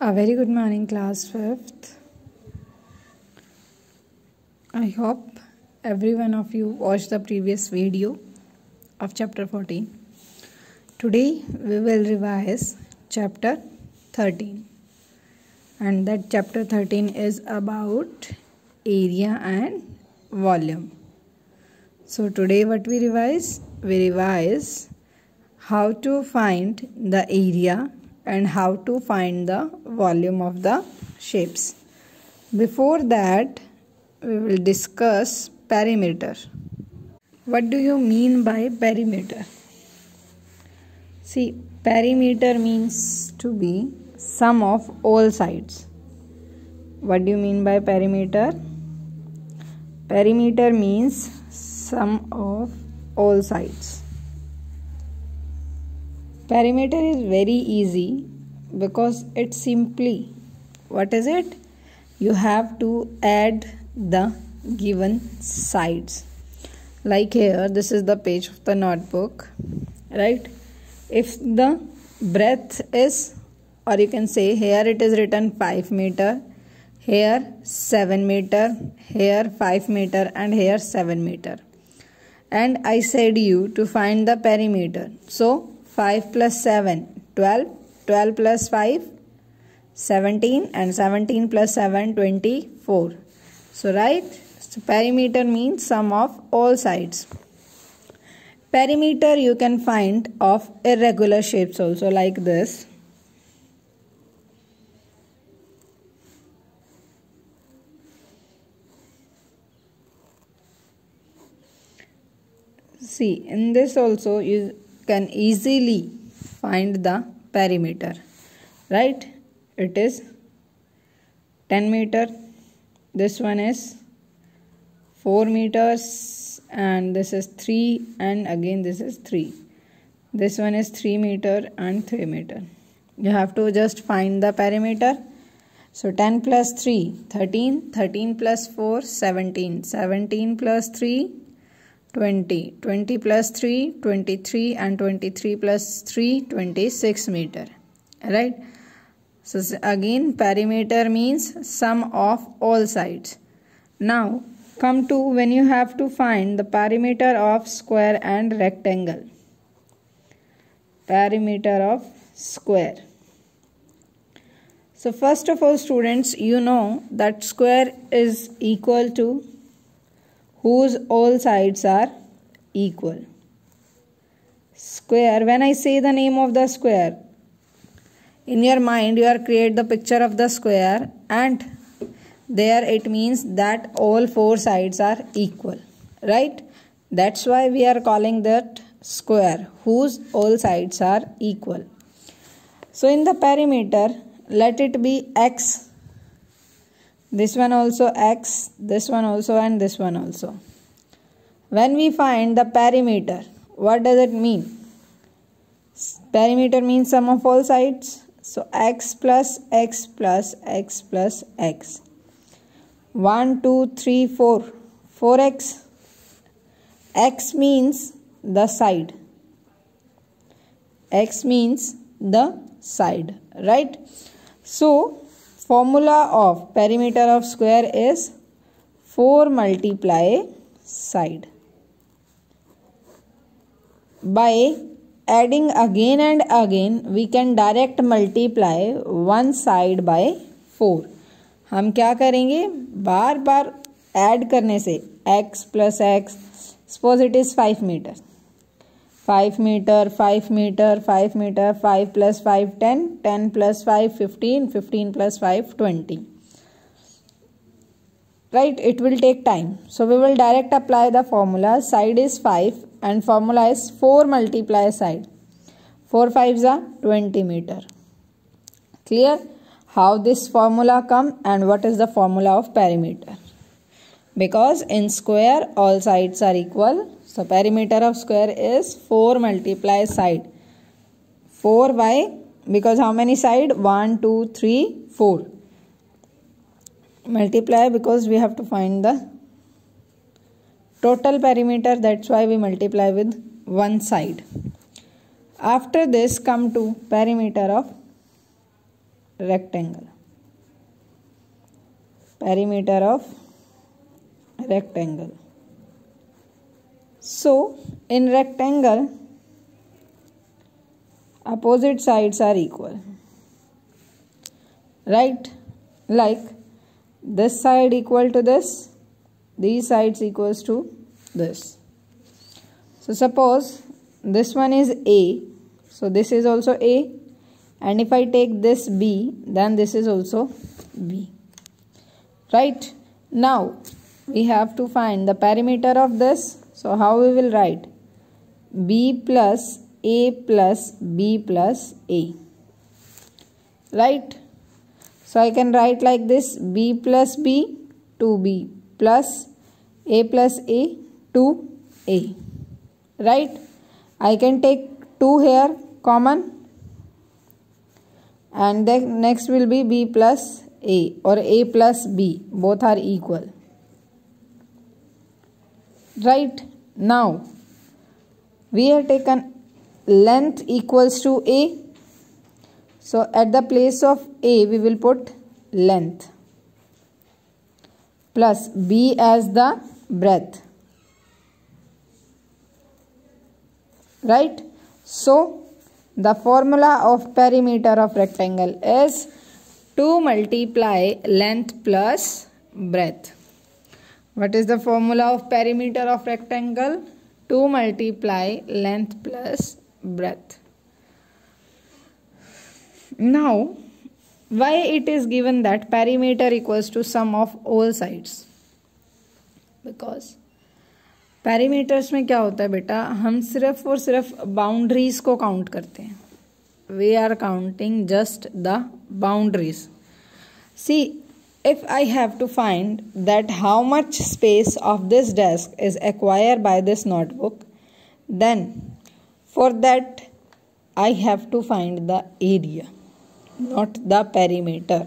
A very good morning, class 5th. I hope every one of you watched the previous video of chapter 14. Today we will revise chapter 13, and that chapter 13 is about area and volume. So today what we revise? We revise how to find the area and how to find the volume of the shapes. Before that, we will discuss perimeter. What do you mean by perimeter? See, perimeter means to be sum of all sides. What do you mean by perimeter? Perimeter means sum of all sides. Perimeter is very easy because it's simply, what is it? You have to add the given sides. Like here, this is the page of the notebook, right? If the breadth is, or you can say here it is written 5 meter, here 7 meter, here 5 meter and here 7 meter. And I said you to find the perimeter. So 5 plus 7, 12, 12 plus 5, 17 and 17 plus 7, 24. So right, so perimeter means sum of all sides. Perimeter you can find of irregular shapes also, like this. See, in this also you can easily find the perimeter, right? It is 10 meter, this one is 4 meters and this is 3 and again this is 3. This one is 3 meter and 3 meter. You have to just find the perimeter. So 10 plus 3, 13, 13 plus 4, 17, 17 plus 3, 20, 20 plus 3, 23 and 23 plus 3, 26 meter, right? So again perimeter means sum of all sides. Now come to when you have to find the perimeter of square and rectangle. Perimeter of square. So first of all, students, you know that square is equal to whose all sides are equal. Square, when I say the name of the square, in your mind you are create the picture of the square and there it means that all 4 sides are equal, right? That's why we are calling that square, whose all sides are equal. So in the perimeter, let it be x. This one also x, this one also and this one also. When we find the perimeter, what does it mean? Perimeter means sum of all sides. So x plus x plus x plus x. 1, 2, 3, 4. 4x. X means the side. X means the side, right? So formula of perimeter of square is 4 multiply side. By adding again and again, we can direct multiply one side by 4. हम क्या करेंगे? बार बार add करने से x plus x, suppose it is 5 meter. 5 meter, 5 meter, 5 meter, 5 plus 5, 10, 10 plus 5, 15, 15 plus 5, 20. Right, it will take time. So we will direct apply the formula. Side is 5 and formula is 4 multiply side. 4 5s are 20 meter. Clear? How this formula come and what is the formula of perimeter? Because in square all sides are equal. So perimeter of square is 4 multiply side. 4 by, because how many side? 1, 2, 3, 4. Multiply because we have to find the total perimeter. That's why we multiply with one side. After this, come to perimeter of rectangle. Perimeter of rectangle. So in rectangle, opposite sides are equal, right? Like this side equal to this, these sides equals to this. So suppose this one is A, so this is also A, and if I take this B, then this is also B, right? Now we have to find the perimeter of this. So how we will write? B plus A plus B plus A, right? So I can write like this: B plus B, 2B, plus A plus A, 2A, right? I can take 2 here common, and then next will be B plus A or A plus B, both are equal, right? Now we have taken length equals to A, so at the place of A we will put length plus B as the breadth, right? So the formula of perimeter of rectangle is 2 multiply length plus breadth. What is the formula of perimeter of rectangle? 2 multiply length plus breadth. Now, why it is given that perimeter equals to sum of all sides? Because perimeters में क्या होता है बेटा, हम सिर्फ और सिर्फ boundaries को काउंट करते हैं. We are counting just the boundaries. See, if I have to find that how much space of this desk is acquired by this notebook, then for that I have to find the area, not the perimeter.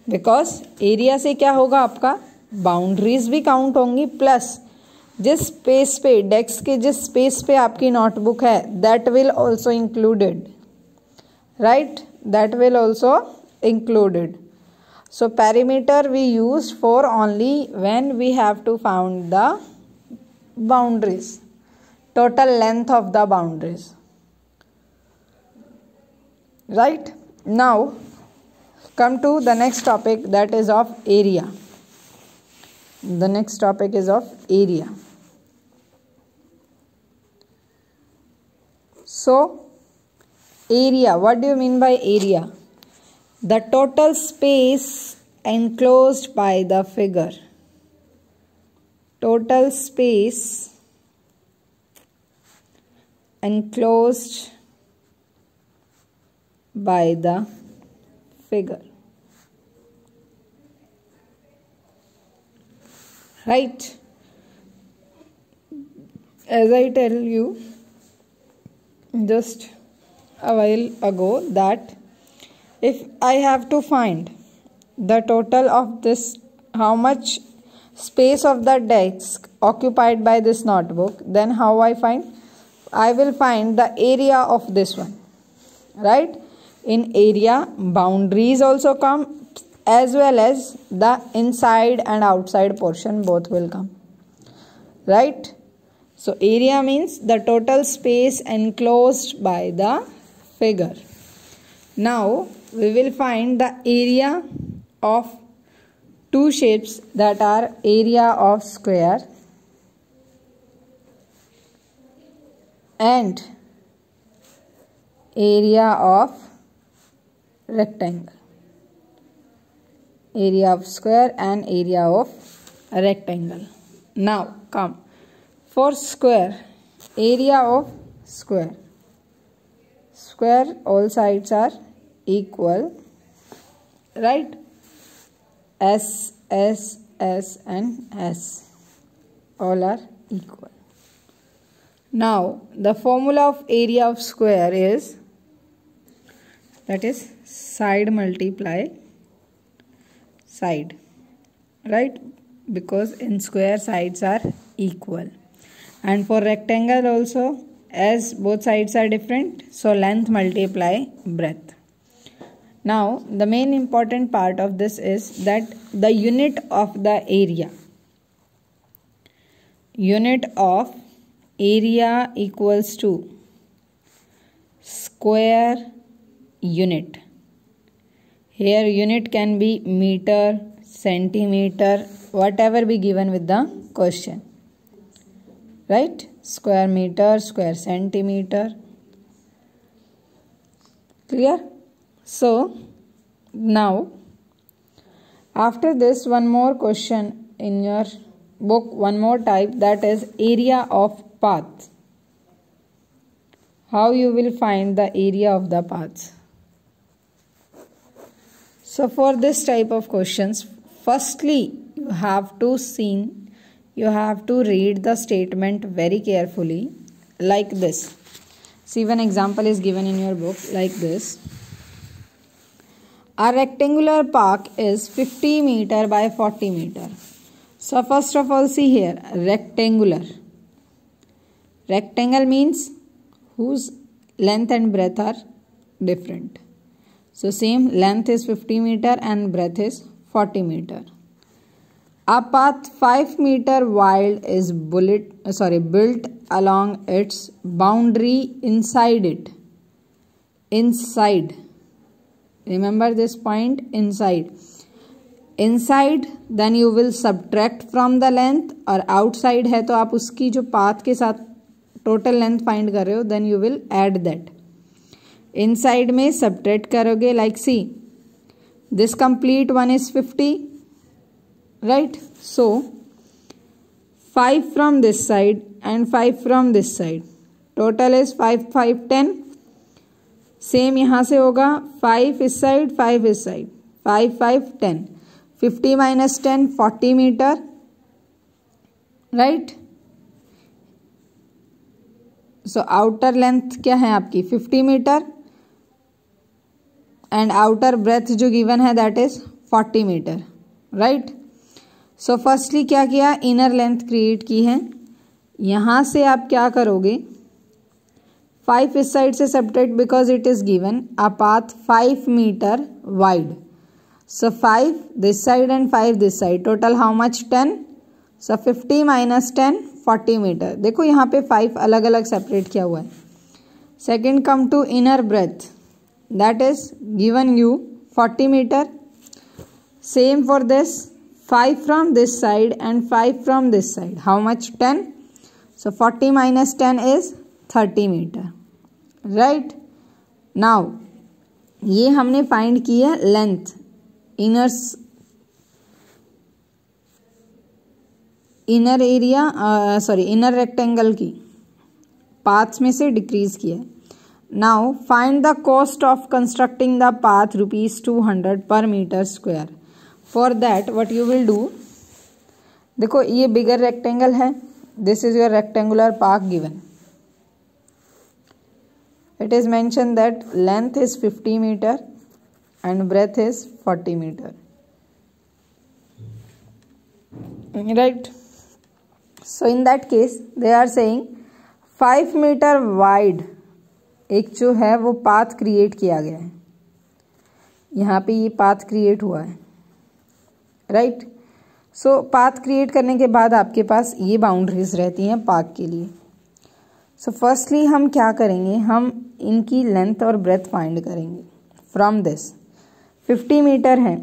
Because area से क्या होगा, आपका boundaries भी count होंगी, plus जिस space पे desk के जिस स्पेस पे आपकी नोटबुक है that will also included, right? That will also included. So perimeter we use for only when we have to find the boundaries, total length of the boundaries, right? Now come to the next topic, that is of area. The next topic is of area. So area, what do you mean by area? The total space enclosed by the figure. Total space enclosed by the figure. Right? As I tell you just a while ago that if I have to find the total of this, how much space of the desk occupied by this notebook, then how I find? I will find the area of this one, right? In area, boundaries also come as well as the inside and outside portion both will come, right? So area means the total space enclosed by the figure. Now we will find the area of two shapes, that are area of square and area of rectangle. Area of square and area of rectangle. Now come for square, area of square. Square, all sides are equal, right? S, S, S and S, all are equal. Now the formula of area of square is, that is side multiply side, right? Because in square sides are equal. And for rectangle also, as both sides are different, so length multiply breadth. Now the main important part of this is that the unit of the area. Unit of area equals to square unit. Here unit can be meter, centimeter, whatever be given with the question. Right? Square meter, square centimeter. Clear? So now after this, one more question in your book, one more type, that is area of path. How you will find the area of the paths? So for this type of questions, firstly you have to read the statement very carefully, like this. See, one example is given in your book like this. A rectangular park is 50 meter by 40 meter. So first of all, see here, rectangular. Rectangle means whose length and breadth are different. So same length is 50 meter and breadth is 40 meter. A path 5 meter wide is built along its boundary inside it. Inside. Remember this point, inside. Inside, then you will subtract from the length, और outside है तो आप उसकी जो path के साथ total length find कर रहे हो, then you will add that. Inside में subtract करोगे, like see, this complete one is 50, right? So 5 from this side and 5 from this side, total is 5 5 10. Same यहाँ से होगा 5 इस साइड 5 इस side 5 5 10. 50 minus 10 40 metre, right. So outer length क्या है आपकी 50 मीटर एंड आउटर ब्रेथ जो गिवन है that is 40 metre, right. So firstly क्या किया, इनर लेंथ क्रिएट की है. यहाँ से आप क्या करोगे, 5 इस साइड से subtract because it is given a path 5 metre wide. So 5 this side and 5 this side, total how much 10. So 50 minus 10 40 metre. देखो यहाँ पे 5 अलग अलग सेपरेट किया हुआ है. Second come to inner breadth, that is given you 40 metre. Same for this 5 from this side and 5 from this side, how much 10. So 40 minus 10 is 30 metre, right. Now ये हमने फाइंड की है length inner area inner rectangle की paths में से decrease किया है. Now find the cost of constructing the path ₹200 per meter square. For that what you will do, देखो ये बिगर रेक्टेंगल है, this is your rectangular park given. It is mentioned that length is 50 meter and breadth is 40 meter, right. So in that case they are saying 5 meter wide एक जो है वो path create किया गया है. यहाँ पे ये पाथ क्रिएट हुआ है, राइट. सो पाथ क्रिएट करने के बाद आपके पास ये बाउंड्रीज रहती हैं पार्क के लिए. सो फर्स्टली हम क्या करेंगे, हम इनकी लेंथ और ब्रेथ फाइंड करेंगे. फ्रॉम दिस 50 मीटर है,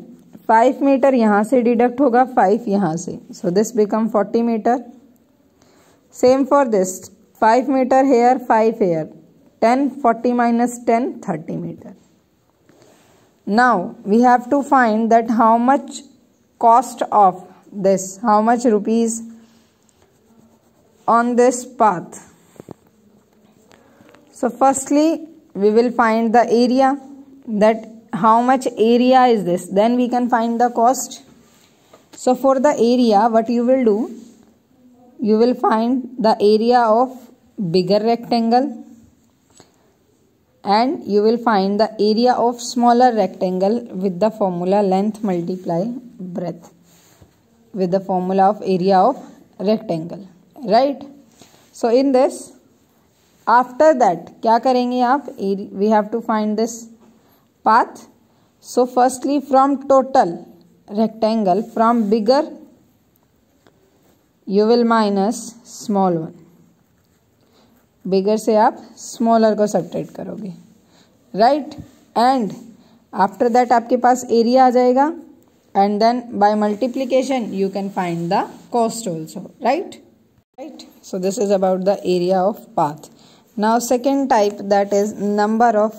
5 मीटर यहाँ से डिडक्ट होगा, 5 यहाँ से, so this become 40 metre. Same for this 5 metre here 5 here 10 40 minus 10 30 metre. Now we have to find that how much cost of this, how much rupees on this path. So firstly we will find the area, that how much area is this, then we can find the cost. So for the area what you will do, you will find the area of bigger rectangle and you will find the area of smaller rectangle with the formula length multiply breadth, with the formula of area of rectangle, right. So in this after that क्या करेंगे आप, we have to find this path. So firstly, from total rectangle, from bigger you will minus small one. बिगर से आप smaller को subtract करोगे, right. And after that आपके पास area आ जाएगा, and then by multiplication you can find the cost also, right. So this is about the area of path. Now second type, that is number of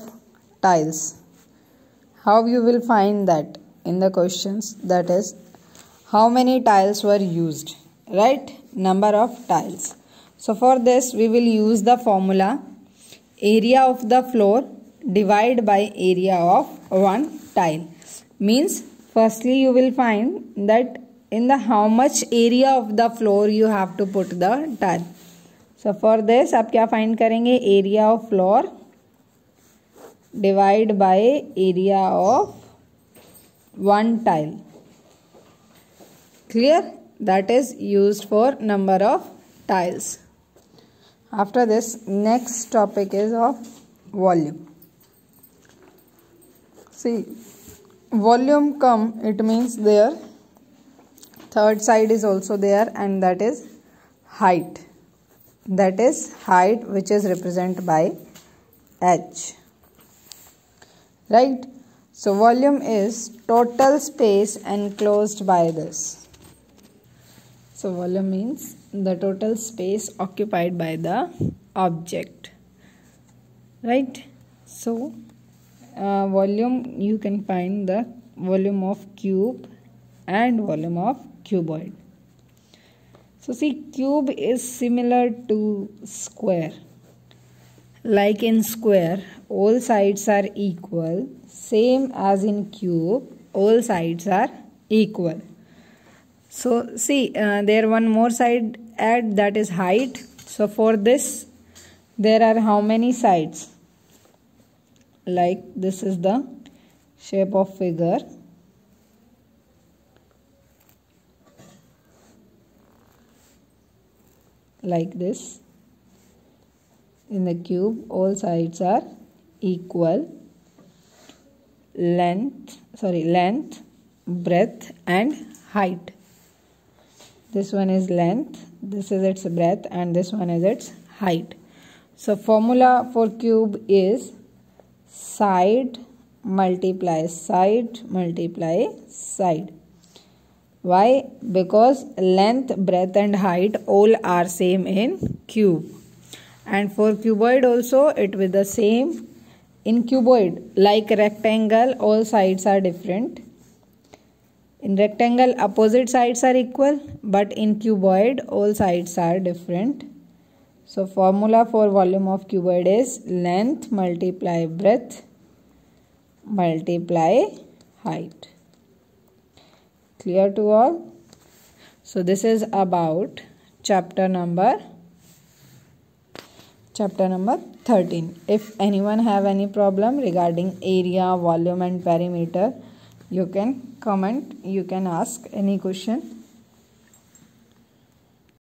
tiles. How you will find that in the questions, that is how many tiles were used, right? Number of tiles. So for this we will use the formula area of the floor divided by area of one tile. Means firstly you will find that in the how much area of the floor you have to put the tile. So for this आप क्या find करेंगे, area of floor divide by area of one tile. Clear? That is used for number of tiles. After this, next topic is of volume. See, volume come, it means there third side is also there, and that is height. That is height, which is represented by h, right. So volume is total space enclosed by this. So volume means the total space occupied by the object, right. So volume, you can find the volume of cube and volume of cuboid. So see, cube is similar to square. Like in square, all sides are equal. Same as in cube, all sides are equal. So see, there one more side add, that is height. So for this there are how many sides? Like this is the shape of figure. Like this. In the cube, all sides are equal. Length, breadth and height. This one is length, this is its breadth, and this one is its height. So formula for cube is side multiply side multiply side. Why? Because length, breadth and height all are same in cube. And for cuboid also it will be the same. In cuboid, like rectangle, all sides are different. In rectangle, opposite sides are equal, but in cuboid, all sides are different. So formula for volume of cuboid is length multiply breadth multiply height. Clear to all? So this is about chapter number 13. If anyone have any problem regarding area, volume and perimeter, you can comment, you can ask any question.